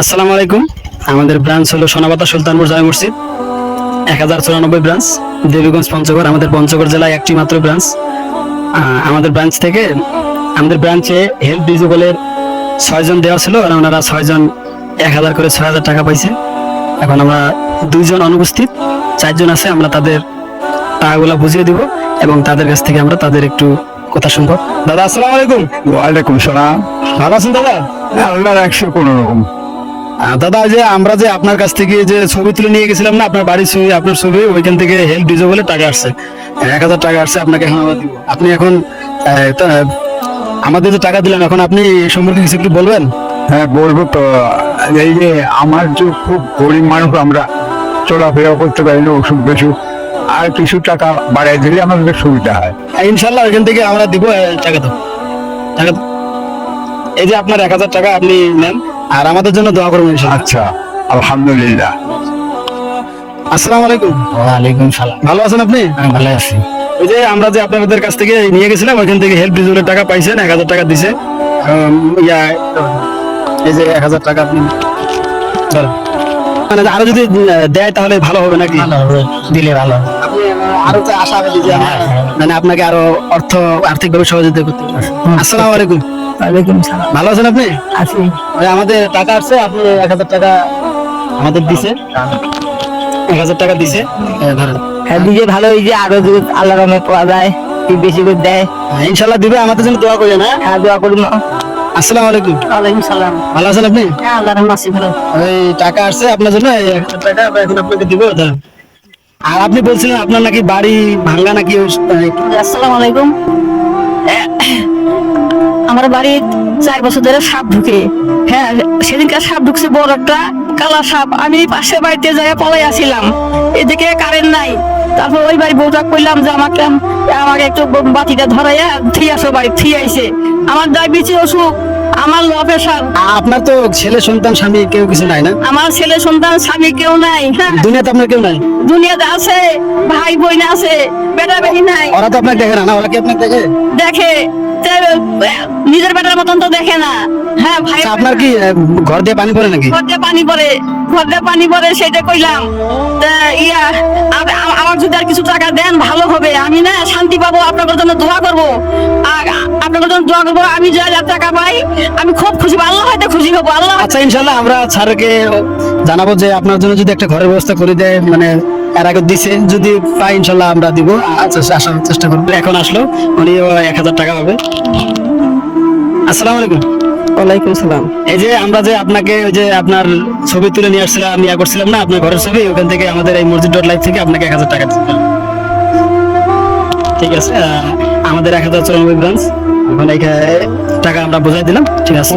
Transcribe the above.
আসসালামু আলাইকুম। আমাদের ব্রাঞ্চ হলো সোনাবাতা সুলতানপুর জামে মসজিদ 1094 ব্রাঞ্চ, দেবীগঞ্জ পঞ্চগড়। আমাদের পঞ্চগড় জেলায় একটি মাত্র ব্রাঞ্চ। আমাদের ব্রাঞ্চ থেকে আমাদের ব্রাঞ্চে হেল্প ডিজিবলের 6 জন দেওয়া ছিল, আর ওনারা 6 জন 1000 করে 6000 টাকা পাইছে। এখন আমরা 2 জন অনুপস্থিত, 4 জন আছে। আমরা তাদের টাকাগুলো বুঝিয়ে দিব এবং তাদের কাছ থেকে আমরা তাদের একটু কথা শুনবো। দাদা আসসালামু আলাইকুম। ওয়ালাইকুম সালাম। ভালো আছেন দাদা? আল্লাহ রাখছে কোন রকম। দাদা, যে আমরা যে আপনার কাছ থেকে যে ছবি তুলে নিয়ে গেছিলাম না, আপনার বাড়ির ছবি, আপনার ছবি, ওইখান থেকে হেল্প ডিজো বলে টাকা আসছে, 1000 টাকা আসছে আপনাকে। এখন আমরা দিব। আপনি এখন আমাদের যে টাকা দিলেন, এখন আপনি এই সম্পর্কে কিছু একটু বলবেন? হ্যাঁ বলবো তো। এই যে আমার যে খুব গরিব মানুষ, আমরা চলাফেরা করতে পারি না, ওষুধ বেশুক, আর কিছু টাকা বাড়াই দিলে আমাদের সুবিধা হয়। ইনশাল্লাহ ওইখান থেকে আমরা দিব। টাকা তো টাকা তো এই যে আপনার 1000 টাকা আপনি নেন, আর আমাদের জন্য দোয়া করবেন ইনশাল্লাহ। আচ্ছা, আলহামদুলিল্লাহ। আসসালামু আলাইকুম। ওয়ালাইকুম সালাম। ভালো আছেন আপনি? ভালো আছি। ওই যে আমরা যে আপনাদের কাছ থেকে নিয়ে গেছিলাম, ওইখান থেকে হেল্প ডিজোলের টাকা পাইছেন, 1000 টাকা দিছে। এই যে 1000 টাকা আপনি ধরেন। মানে আরো যদি দেয় তাহলে ভালো হবে নাকি? ভালো হবে, দিলে ভালো হবে। আপনি আরো তো আশাবাদী যে মানে আপনাকে আরো আর্থিকভাবে সহযোগিতা করতে পারবেন। আসসালামু আলাইকুম। ওয়ালাইকুম সালাম। ভালো আছেন আপনি? আছি। ওই আমাদের টাকা আসছে, আপনি 1000 টাকা আমাদের দিছে, 1000 টাকা দিছে। ধরেন। হ্যাঁ দিলে ভালো, এই যে আরো যদি আল্লাহর রহমতে পাওয়া যায়, কি বেশি করে দেয়। ইনশাল্লাহ দিবে, আমাদের জন্য দোয়া করেন। হ্যাঁ, হ্যাঁ দোয়া করুন। আসসালামু আলাইকুম। ওয়ালাইকুম সালাম। ভালো আছেন আপনি? হ্যাঁ আল্লাহর রহমতে আছি ভালো। ওই টাকা আসছে আপনার জন্য, 1000 টাকা এখন আপনাকে দিব। ধরেন। আর আপনি বলছিলেন আপনার নাকি বাড়ি ভাঙ্গা নাকি? আসসালামু আলাইকুম। আমার বাড়ি 4 বছর ধরে সাপ ঢুকে। হ্যাঁ, সেদিনকার সাপ ঢুকছে, বড় একটা কালা সাপ। আমি পাশের বাড়িতে যাই পলাই আসছিলাম, এদিকে কারেন্ট নাই। তারপর ওই বাড়ি বউটা কইলাম যে আমাকে একটু বাতিটা ধরাইয়া থি আসো, বাড়ি থি আইছে। আমার ডায়াবেটিস অসুখ, আমার লো প্রেশার। আপনার তো ছেলে সন্তান স্বামী কেউ কিছু নাই না? আমার ছেলে সন্তান স্বামী কেউ নাই। হ্যাঁ, দুনিয়াতে আপনার কেউ নাই? দুনিয়াতে আছে, ভাই বোন আছে, বেটা বেটি নাই। ওরা তো আপনাকে দেখে না? ওরা কি আপনাকে দেখে? দেখে, তে নিজের বেটার মতন তো দেখে না। হ্যাঁ ভাই, আচ্ছা, আপনার কি ঘর দিয়ে পানি পড়ে নাকি? ঘর দিয়ে পানি পড়ে, ঘর দিয়ে পানি পড়ে, সেটা কইলাম। তা আমার যদি আর কিছু টাকা দেন ভালো হবে, আমি না শান্তি পাবো। আপনাদের জন্য দোয়া করবো, আর আপনাদের জন্য দোয়া করবো। আমি যা যা টাকা পাই আমি খুব খুশি, আল্লাহ হয়তো খুশি হবো। আল্লাহ আচ্ছা, ইনশাল্লাহ আমরা স্যারকে জানাবো যে আপনার জন্য যদি একটা ঘরের ব্যবস্থা করে দেয়, মানে এর আগে দিছে, যদি পাই ইনশাল্লাহ আমরা দিব। আচ্ছা, আসার চেষ্টা করবো। এখন আসলো, উনি 1000 টাকা পাবে। আসসালামু আলাইকুম। ওয়ালাইকুম সালাম। এই যে আমরা যে আপনাকে ওই যে আপনার ছবি তুলে নিয়ে আসছিলাম, নিয়ে করছিলাম না আপনার ঘরের ছবি, ওখান থেকে আমাদের এই মসজিদ.লাইফ থেকে আপনাকে 1000 টাকা দিচ্ছিলাম। ঠিক আছে, আমাদের 1094 ব্রাঞ্চ। এখন এই টাকা আমরা বুঝাই দিলাম। ঠিক আছে।